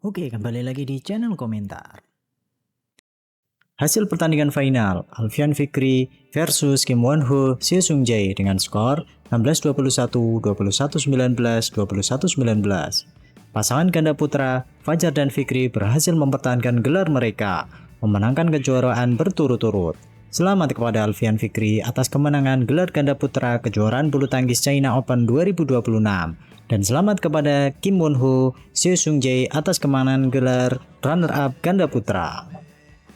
Oke, kembali lagi di channel komentar. Hasil pertandingan final, Alfian Fikri versus Kim Won-ho Seo Sung-jae dengan skor 16-21, 21-19, 21-19. Pasangan ganda putra, Fajar dan Fikri berhasil mempertahankan gelar mereka, memenangkan kejuaraan berturut-turut. Selamat kepada Alfian Fikri atas kemenangan gelar ganda putra kejuaraan bulu tangkis China Open 2026. Dan selamat kepada Kim Won-ho Seo Sung-jae atas kemenangan gelar runner-up ganda putra.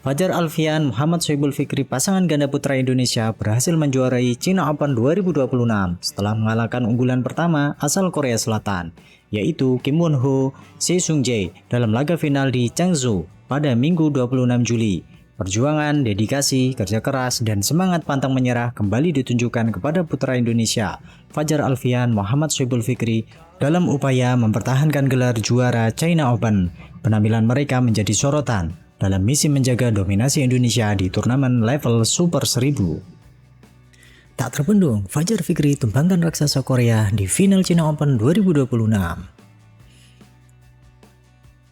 Fajar Alfian Muhammad Sohibul Fikri pasangan ganda putra Indonesia berhasil menjuarai China Open 2026 setelah mengalahkan unggulan pertama asal Korea Selatan, yaitu Kim Won-ho Seo Sung-jae dalam laga final di Changzhou pada Minggu 26 Juli. Perjuangan, dedikasi, kerja keras, dan semangat pantang menyerah kembali ditunjukkan kepada putra Indonesia, Fajar Alfian Muhammad Sohibul Fikri, dalam upaya mempertahankan gelar juara China Open. Penampilan mereka menjadi sorotan dalam misi menjaga dominasi Indonesia di turnamen level Super 1000. Tak terbendung, Fajar Fikri tumbangkan raksasa Korea di final China Open 2026.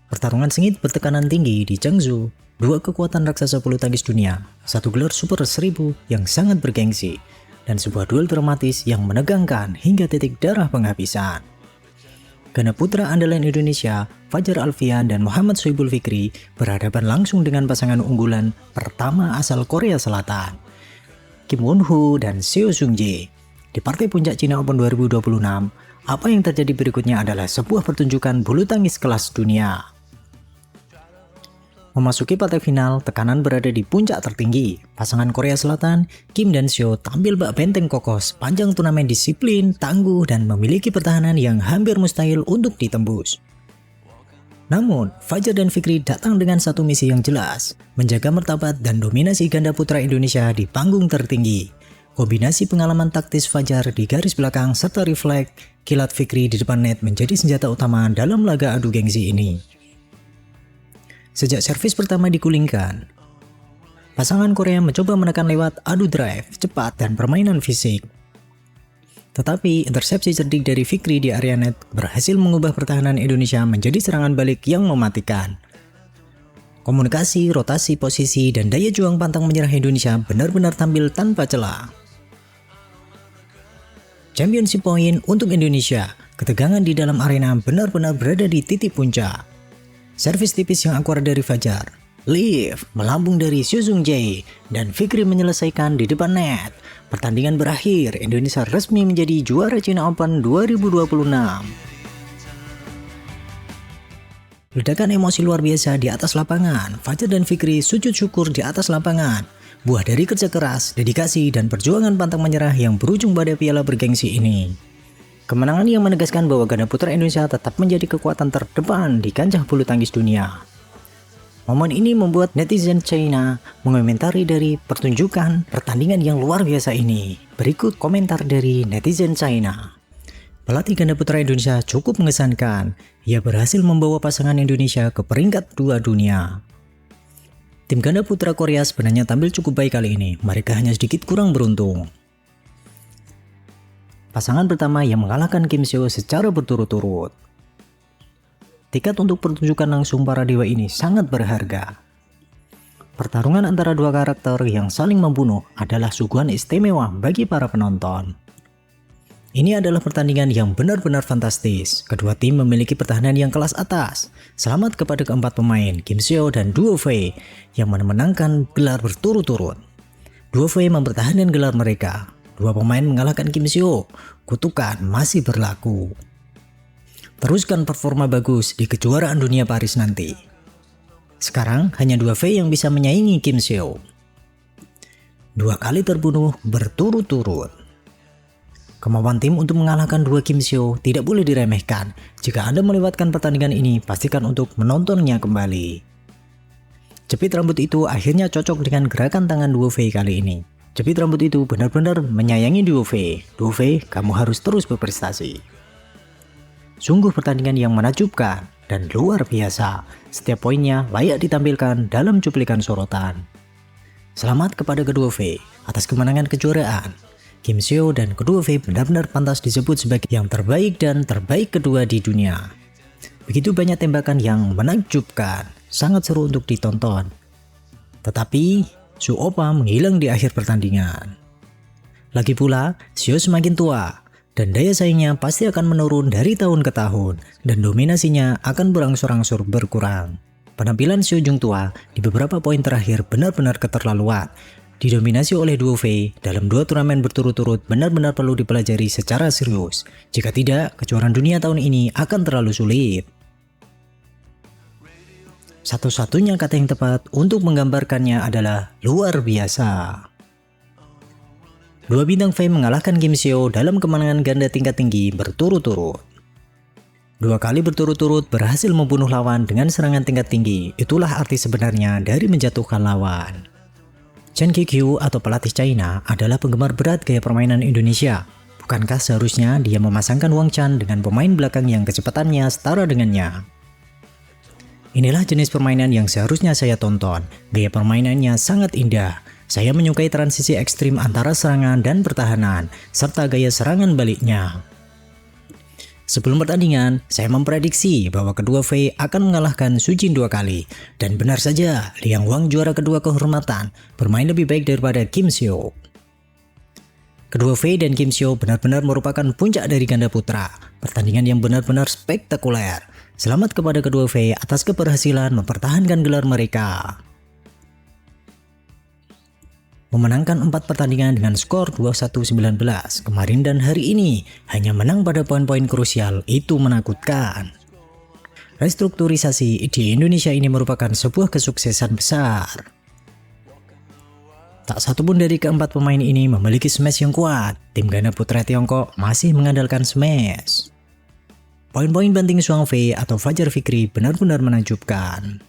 Pertarungan sengit bertekanan tinggi di Changzhou. Dua kekuatan raksasa bulu tangkis dunia, satu gelar Super 1000 yang sangat bergengsi, dan sebuah duel dramatis yang menegangkan hingga titik darah penghabisan. Ganda putra andalan Indonesia, Fajar Alfian dan Muhammad Sohibul Fikri berhadapan langsung dengan pasangan unggulan pertama asal Korea Selatan, Kim Won-ho dan Seo Sung-jae. Di partai puncak China Open 2026, apa yang terjadi berikutnya adalah sebuah pertunjukan bulu tangkis kelas dunia. Memasuki partai final, tekanan berada di puncak tertinggi. Pasangan Korea Selatan, Kim dan Seo tampil bak benteng kokoh sepanjang turnamen, disiplin, tangguh, dan memiliki pertahanan yang hampir mustahil untuk ditembus. Namun, Fajar dan Fikri datang dengan satu misi yang jelas, menjaga martabat dan dominasi ganda putra Indonesia di panggung tertinggi. Kombinasi pengalaman taktis Fajar di garis belakang serta refleks kilat Fikri di depan net menjadi senjata utama dalam laga adu gengsi ini. Sejak servis pertama digulingkan, pasangan Korea mencoba menekan lewat adu drive, cepat, dan permainan fisik. Tetapi intersepsi cerdik dari Fikri di area net berhasil mengubah pertahanan Indonesia menjadi serangan balik yang mematikan. Komunikasi, rotasi posisi, dan daya juang pantang menyerah Indonesia benar-benar tampil tanpa celah. Championship point untuk Indonesia. Ketegangan di dalam arena benar-benar berada di titik puncak. Servis tipis yang akurat dari Fajar, lift melambung dari Seo Sung-jae, dan Fikri menyelesaikan di depan net. Pertandingan berakhir, Indonesia resmi menjadi juara China Open 2026. Ledakan emosi luar biasa di atas lapangan. Fajar dan Fikri sujud syukur di atas lapangan. Buah dari kerja keras, dedikasi, dan perjuangan pantang menyerah yang berujung pada piala bergengsi ini. Kemenangan yang menegaskan bahwa ganda putra Indonesia tetap menjadi kekuatan terdepan di kancah bulu tangkis dunia. Momen ini membuat netizen China mengomentari dari pertunjukan pertandingan yang luar biasa ini. Berikut komentar dari netizen China. Pelatih ganda putra Indonesia cukup mengesankan. Ia berhasil membawa pasangan Indonesia ke peringkat 2 dunia. Tim ganda putra Korea sebenarnya tampil cukup baik kali ini. Mereka hanya sedikit kurang beruntung. Pasangan pertama yang mengalahkan Kim Seo secara berturut-turut. Tiket untuk pertunjukan langsung para dewa ini sangat berharga. Pertarungan antara dua karakter yang saling membunuh adalah suguhan istimewa bagi para penonton. Ini adalah pertandingan yang benar-benar fantastis. Kedua tim memiliki pertahanan yang kelas atas. Selamat kepada keempat pemain, Kim Seo dan Duo Fei, yang memenangkan gelar berturut-turut. Duo Fei mempertahankan gelar mereka. Dua pemain mengalahkan Kim Seo. Kutukan masih berlaku. Teruskan performa bagus di kejuaraan dunia Paris nanti. Sekarang hanya Duo Fei yang bisa menyaingi Kim Seo. 2 kali terbunuh berturut-turut. Kemampuan tim untuk mengalahkan dua Kim Seo tidak boleh diremehkan. Jika Anda melewatkan pertandingan ini, pastikan untuk menontonnya kembali. Jepit rambut itu akhirnya cocok dengan gerakan tangan Duo Fei kali ini. Jepit rambut itu benar-benar menyayangi Duo Fei. Duo Fei, kamu harus terus berprestasi. Sungguh pertandingan yang menakjubkan dan luar biasa. Setiap poinnya layak ditampilkan dalam cuplikan sorotan. Selamat kepada kedua Fei atas kemenangan kejuaraan. Kim Seo dan kedua Fei benar-benar pantas disebut sebagai yang terbaik dan terbaik kedua di dunia. Begitu banyak tembakan yang menakjubkan, sangat seru untuk ditonton. Tetapi, Su Opa menghilang di akhir pertandingan. Lagi pula, Xiao semakin tua, dan daya saingnya pasti akan menurun dari tahun ke tahun, dan dominasinya akan berangsur-angsur berkurang. Penampilan Xiao Jung tua di beberapa poin terakhir benar-benar keterlaluan. Didominasi oleh duo Fei dalam 2 turnamen berturut-turut benar-benar perlu dipelajari secara serius. Jika tidak, kejuaraan dunia tahun ini akan terlalu sulit. Satu-satunya kata yang tepat untuk menggambarkannya adalah luar biasa. Dua bintang Fei mengalahkan Kim Xiao dalam kemenangan ganda tingkat tinggi berturut-turut. 2 kali berturut-turut berhasil membunuh lawan dengan serangan tingkat tinggi. Itulah arti sebenarnya dari menjatuhkan lawan. Chen Qiqiu atau pelatih China adalah penggemar berat gaya permainan Indonesia. Bukankah seharusnya dia memasangkan Wang Chan dengan pemain belakang yang kecepatannya setara dengannya? Inilah jenis permainan yang seharusnya saya tonton. Gaya permainannya sangat indah. Saya menyukai transisi ekstrim antara serangan dan pertahanan, serta gaya serangan baliknya. Sebelum pertandingan, saya memprediksi bahwa kedua Fei akan mengalahkan Su Jin 2 kali. Dan benar saja, Liang Wang juara kedua kehormatan, bermain lebih baik daripada Kim Xiao. Kedua Fei dan Kim Xiao benar-benar merupakan puncak dari ganda putra. Pertandingan yang benar-benar spektakuler. Selamat kepada kedua Fei atas keberhasilan mempertahankan gelar mereka. Memenangkan 4 pertandingan dengan skor 21-19 kemarin dan hari ini, hanya menang pada poin-poin krusial, itu menakutkan. Restrukturisasi di Indonesia ini merupakan sebuah kesuksesan besar. Tak satupun dari keempat pemain ini memiliki smash yang kuat. Tim ganda putra Tiongkok masih mengandalkan smash. Poin-poin banting Zhuang Fei atau Fajar Fikri benar-benar menakjubkan.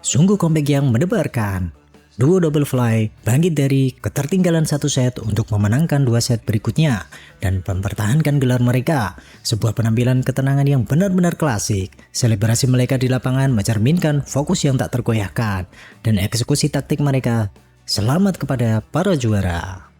Sungguh comeback yang mendebarkan. Duo Double Fly bangkit dari ketertinggalan 1 set untuk memenangkan 2 set berikutnya dan mempertahankan gelar mereka. Sebuah penampilan ketenangan yang benar-benar klasik. Selebrasi mereka di lapangan mencerminkan fokus yang tak tergoyahkan dan eksekusi taktik mereka. Selamat kepada para juara.